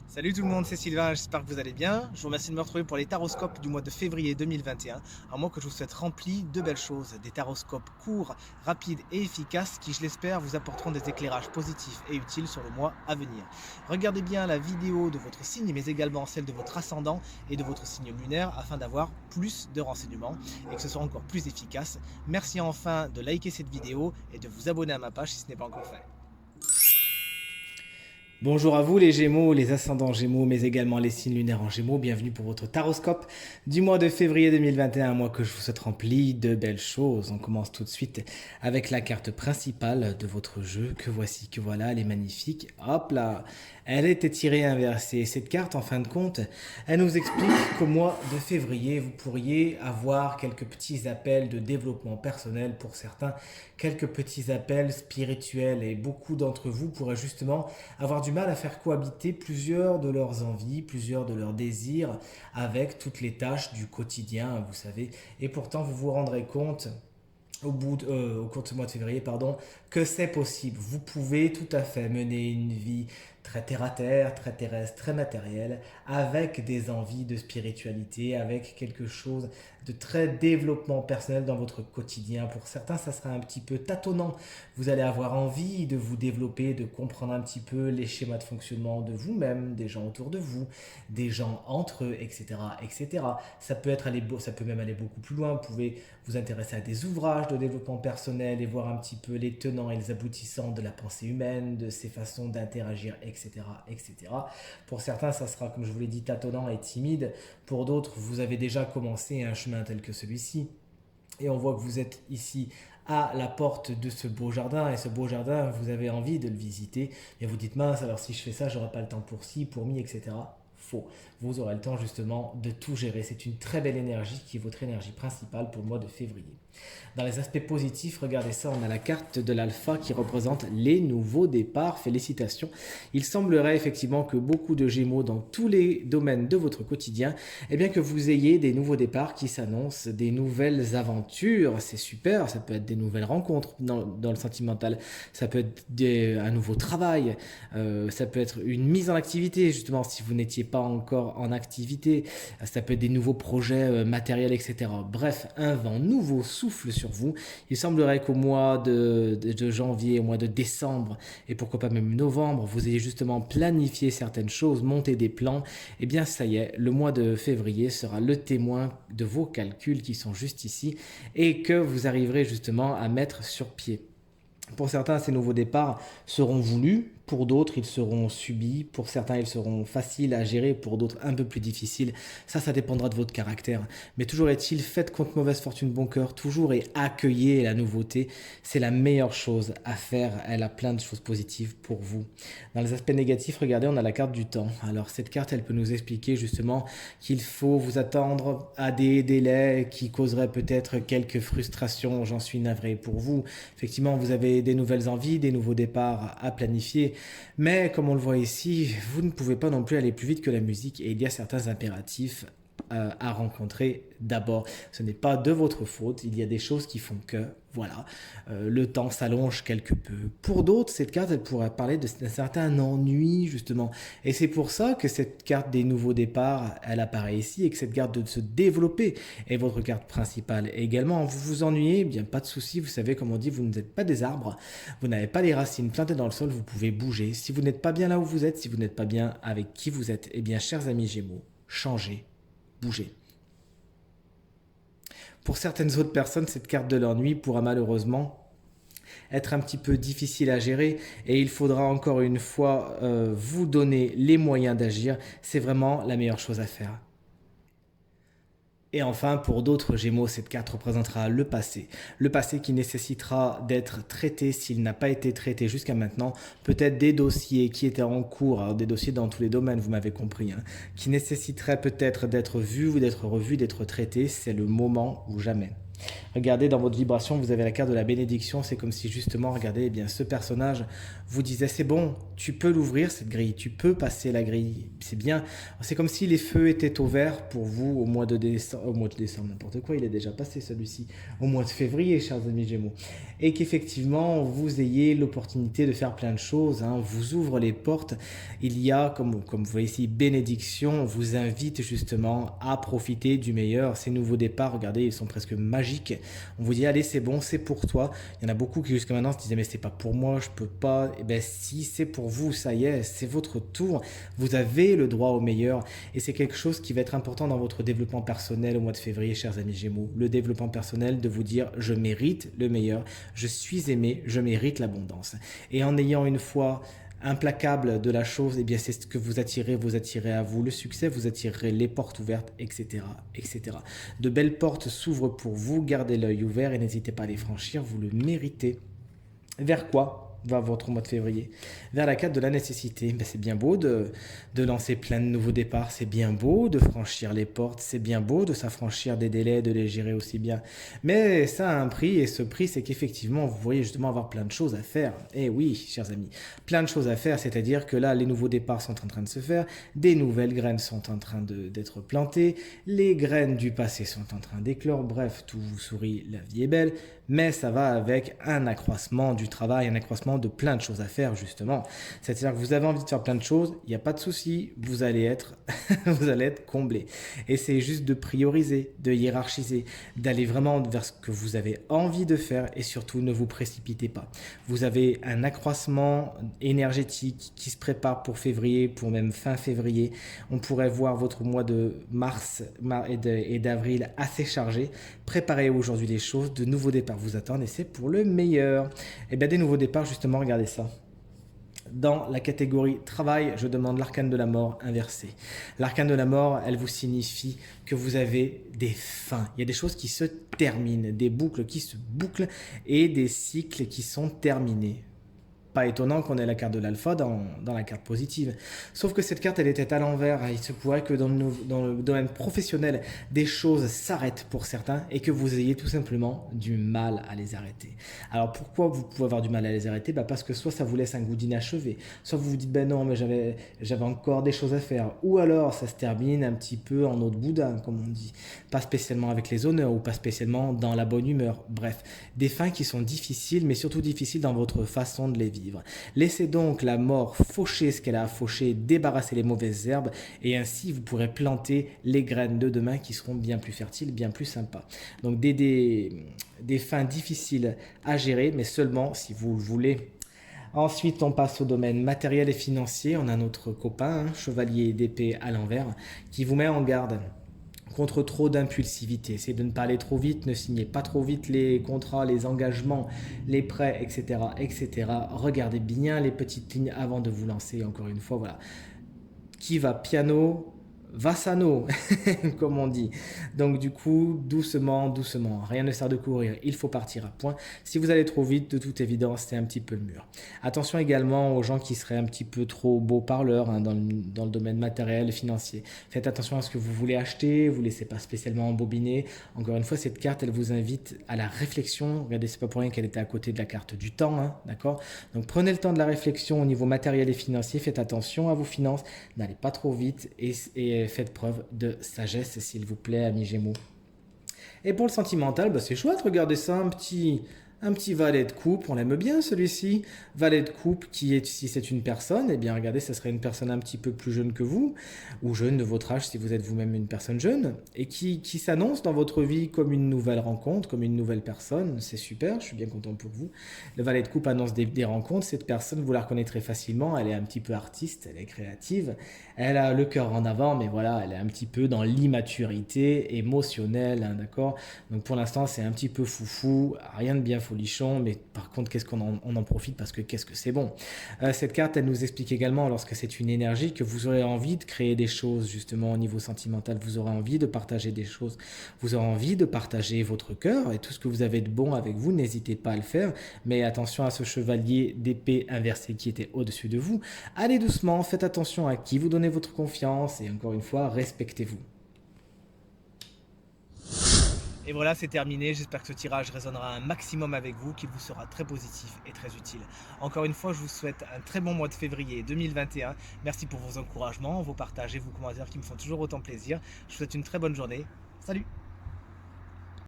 Salut tout le monde, c'est Sylvain, j'espère que vous allez bien. Je vous remercie de me retrouver pour les taroscopes du mois de février 2021, un mois que je vous souhaite rempli de belles choses, des taroscopes courts, rapides et efficaces qui, je l'espère, vous apporteront des éclairages positifs et utiles sur le mois à venir. Regardez bien la vidéo de votre signe, mais également celle de votre ascendant et de votre signe lunaire afin d'avoir plus de renseignements et que ce soit encore plus efficace. Merci enfin de liker cette vidéo et de vous abonner à ma page si ce n'est pas encore fait. Bonjour à vous les Gémeaux, les ascendants Gémeaux, mais également les signes lunaires en Gémeaux. Bienvenue pour votre taroscope du mois de février 2021, un mois que je vous souhaite rempli de belles choses. On commence tout de suite avec la carte principale de votre jeu. Que voici, que voilà, elle est magnifique. Hop là, elle était tirée inversée. Cette carte, en fin de compte, elle nous explique qu'au mois de février, vous pourriez avoir quelques petits appels de développement personnel pour certains, quelques petits appels spirituels, et beaucoup d'entre vous pourraient justement avoir du mal à faire cohabiter plusieurs de leurs envies, plusieurs de leurs désirs avec toutes les tâches du quotidien, vous savez. Et pourtant, vous vous rendrez compte au cours de ce mois de février, pardon, que c'est possible. Vous pouvez tout à fait mener une vie très terre à terre, très terrestre, très matérielle, avec des envies de spiritualité, avec quelque chose de très développement personnel dans votre quotidien. Pour certains, ça sera un petit peu tâtonnant. Vous allez avoir envie de vous développer, de comprendre un petit peu les schémas de fonctionnement de vous-même, des gens autour de vous, des gens entre eux, etc., etc. Ça peut même aller beaucoup plus loin. Vous pouvez vous intéresser à des ouvrages de développement personnel et voir un petit peu les tenants et les aboutissants de la pensée humaine, de ses façons d'interagir, etc., etc. Pour certains, ça sera, comme je vous l'ai dit, tâtonnant et timide. Pour d'autres, vous avez déjà commencé un chemin tel que celui-ci. Et on voit que vous êtes ici à la porte de ce beau jardin, et ce beau jardin, vous avez envie de le visiter, et vous dites mince, alors si je fais ça, j'aurai pas le temps pour ci, pour mi, etc. Faux. Vous aurez le temps justement de tout gérer. C'est une très belle énergie qui est votre énergie principale pour le mois de février. Dans les aspects positifs, regardez ça, on a la carte de l'alpha qui représente les nouveaux départs. Félicitations. Il semblerait effectivement que beaucoup de Gémeaux dans tous les domaines de votre quotidien, eh bien que vous ayez des nouveaux départs qui s'annoncent, des nouvelles aventures. C'est super, ça peut être des nouvelles rencontres dans le sentimental, ça peut être un nouveau travail, ça peut être une mise en activité justement si vous n'étiez pas encore en activité, ça peut être des nouveaux projets matériels, etc. Bref, un vent nouveau souffle sur vous. Il semblerait qu'au mois de janvier, au mois de décembre, et pourquoi pas même novembre, vous ayez justement planifié certaines choses, monté des plans. Et bien ça y est, le mois de février sera le témoin de vos calculs qui sont juste ici et que vous arriverez justement à mettre sur pied. Pour certains, ces nouveaux départs seront voulus, pour d'autres, ils seront subis, pour certains, ils seront faciles à gérer, pour d'autres, un peu plus difficiles. Ça dépendra de votre caractère. Mais toujours est-il, faites contre mauvaise fortune bon cœur, toujours, et accueillez la nouveauté. C'est la meilleure chose à faire. Elle a plein de choses positives pour vous. Dans les aspects négatifs, regardez, on a la carte du temps. Alors, cette carte, elle peut nous expliquer justement qu'il faut vous attendre à des délais qui causeraient peut-être quelques frustrations. J'en suis navré pour vous. Effectivement, vous avez des nouvelles envies, des nouveaux départs à planifier. Mais comme on le voit ici, vous ne pouvez pas non plus aller plus vite que la musique et il y a certains impératifs à rencontrer d'abord. Ce n'est pas de votre faute, il y a des choses qui font que, voilà, le temps s'allonge quelque peu. Pour d'autres, cette carte, elle pourrait parler d'un certain ennui, justement. Et c'est pour ça que cette carte des nouveaux départs, elle apparaît ici, et que cette carte de se développer est votre carte principale. Et également, vous vous ennuyez, eh bien pas de souci, vous savez, comme on dit, vous n'êtes pas des arbres, vous n'avez pas les racines plantées dans le sol, vous pouvez bouger. Si vous n'êtes pas bien là où vous êtes, si vous n'êtes pas bien avec qui vous êtes, eh bien, chers amis Gémeaux, changez, bougez. Pour certaines autres personnes, cette carte de l'ennui pourra malheureusement être un petit peu difficile à gérer et il faudra encore une fois vous donner les moyens d'agir. C'est vraiment la meilleure chose à faire. Et enfin, pour d'autres Gémeaux, cette carte représentera le passé. Le passé qui nécessitera d'être traité s'il n'a pas été traité jusqu'à maintenant. Peut-être des dossiers qui étaient en cours, alors des dossiers dans tous les domaines, vous m'avez compris, hein, qui nécessiteraient peut-être d'être vus ou d'être revus, d'être traités. C'est le moment ou jamais. Regardez dans votre vibration, vous avez la carte de la bénédiction. C'est comme si justement, regardez, eh bien, ce personnage vous disait c'est bon, tu peux l'ouvrir cette grille, tu peux passer la grille, c'est bien. C'est comme si les feux étaient au vert pour vous au mois de décembre, n'importe quoi, il est déjà passé celui-ci, au mois de février, chers amis Gémeaux. Et qu'effectivement, vous ayez l'opportunité de faire plein de choses, hein. On vous ouvre les portes. Il y a, comme vous voyez ici, bénédiction. On vous invite justement à profiter du meilleur. Ces nouveaux départs, regardez, ils sont presque magiques. On vous dit, allez, c'est bon, c'est pour toi. Il y en a beaucoup qui jusqu'à maintenant se disaient, mais c'est pas pour moi, je peux pas. Eh bien, si, c'est pour vous, ça y est, c'est votre tour. Vous avez le droit au meilleur. Et c'est quelque chose qui va être important dans votre développement personnel au mois de février, chers amis Gémeaux. Le développement personnel, de vous dire, je mérite le meilleur. Je suis aimé, je mérite l'abondance. Et en ayant une foi implacable de la chose, eh bien c'est ce que vous attirez à vous le succès, vous attirerez les portes ouvertes, etc., etc. De belles portes s'ouvrent pour vous, gardez l'œil ouvert et n'hésitez pas à les franchir, vous le méritez. Vers quoi va votre mois de février? Vers la carte de la nécessité. Ben, c'est bien beau de lancer plein de nouveaux départs, c'est bien beau de franchir les portes, c'est bien beau de s'affranchir des délais, de les gérer aussi bien. Mais ça a un prix, et ce prix, c'est qu'effectivement, vous voyez justement avoir plein de choses à faire. Et oui, chers amis, plein de choses à faire, c'est-à-dire que là, les nouveaux départs sont en train de se faire, des nouvelles graines sont en train d'être plantées, les graines du passé sont en train d'éclore, bref, tout vous sourit, la vie est belle, mais ça va avec un accroissement du travail, un accroissement de plein de choses à faire justement. C'est-à-dire que vous avez envie de faire plein de choses, il n'y a pas de souci, vous allez être comblé. Et c'est juste de prioriser, de hiérarchiser, d'aller vraiment vers ce que vous avez envie de faire et surtout ne vous précipitez pas. Vous avez un accroissement énergétique qui se prépare pour février, pour même fin février. On pourrait voir votre mois de mars et d'avril assez chargé. Préparez aujourd'hui les choses, de nouveaux départs vous attendent et c'est pour le meilleur. Et bien des nouveaux départs justement, regardez ça. Dans la catégorie travail, je demande l'arcane de la mort inversée. L'arcane de la mort, elle vous signifie que vous avez des fins. Il y a des choses qui se terminent, des boucles qui se bouclent et des cycles qui sont terminés. Pas étonnant qu'on ait la carte de l'alpha dans la carte positive. Sauf que cette carte, elle était à l'envers. Il se pourrait que dans le domaine professionnel, des choses s'arrêtent pour certains et que vous ayez tout simplement du mal à les arrêter. Alors pourquoi vous pouvez avoir du mal à les arrêter? Parce que soit ça vous laisse un goût d'inachevé, soit vous vous dites ben non, mais j'avais encore des choses à faire. Ou alors ça se termine un petit peu en eau de boudin, comme on dit. Pas spécialement avec les honneurs ou pas spécialement dans la bonne humeur. Bref, des fins qui sont difficiles, mais surtout difficiles dans votre façon de les vivre. Laissez donc la mort faucher ce qu'elle a à faucher, débarrasser les mauvaises herbes et ainsi vous pourrez planter les graines de demain qui seront bien plus fertiles, bien plus sympas. Donc des fins difficiles à gérer, mais seulement si vous le voulez. Ensuite, on passe au domaine matériel et financier. On a notre copain, chevalier d'épée à l'envers, qui vous met en garde contre trop d'impulsivité. Essayez de ne pas aller trop vite, ne signez pas trop vite les contrats, les engagements, les prêts, etc., etc. Regardez bien les petites lignes avant de vous lancer. Encore une fois, voilà. Qui va piano va sano, comme on dit. Donc du coup, doucement, doucement. Rien ne sert de courir, il faut partir à point. Si vous allez trop vite, de toute évidence, c'est un petit peu le mur. Attention également aux gens qui seraient un petit peu trop beaux parleurs dans le domaine matériel et financier. Faites attention à ce que vous voulez acheter, vous ne laissez pas spécialement embobiner. Encore une fois, cette carte, elle vous invite à la réflexion. Regardez, c'est pas pour rien qu'elle était à côté de la carte du temps, d'accord? Donc prenez le temps de la réflexion au niveau matériel et financier. Faites attention à vos finances, n'allez pas trop vite et faites preuve de sagesse, s'il vous plaît, amis Gémeaux. Et pour le sentimental, c'est chouette, regardez ça, un petit valet de coupe, on l'aime bien celui-ci. Valet de coupe qui est, si c'est une personne, eh bien regardez, ça serait une personne un petit peu plus jeune que vous, ou jeune de votre âge si vous êtes vous-même une personne jeune, et qui s'annonce dans votre vie comme une nouvelle rencontre, comme une nouvelle personne. C'est super, je suis bien content pour vous. Le valet de coupe annonce des rencontres, cette personne, vous la reconnaîtrez facilement, elle est un petit peu artiste, elle est créative, elle a le cœur en avant, mais voilà, elle est un petit peu dans l'immaturité émotionnelle, d'accord? Donc pour l'instant, c'est un petit peu foufou, rien de bien folichon, mais par contre, qu'est-ce qu'on en profite parce que qu'est-ce que c'est bon. Cette carte, elle nous explique également, lorsque c'est une énergie, que vous aurez envie de créer des choses, justement, au niveau sentimental. Vous aurez envie de partager des choses. Vous aurez envie de partager votre cœur et tout ce que vous avez de bon avec vous. N'hésitez pas à le faire. Mais attention à ce chevalier d'épée inversé qui était au-dessus de vous. Allez doucement, faites attention à qui vous donnez votre confiance et encore une fois, respectez-vous. Et voilà, c'est terminé. J'espère que ce tirage résonnera un maximum avec vous, qu'il vous sera très positif et très utile. Encore une fois, je vous souhaite un très bon mois de février 2021. Merci pour vos encouragements, vos partages et vos commentaires qui me font toujours autant plaisir. Je vous souhaite une très bonne journée. Salut!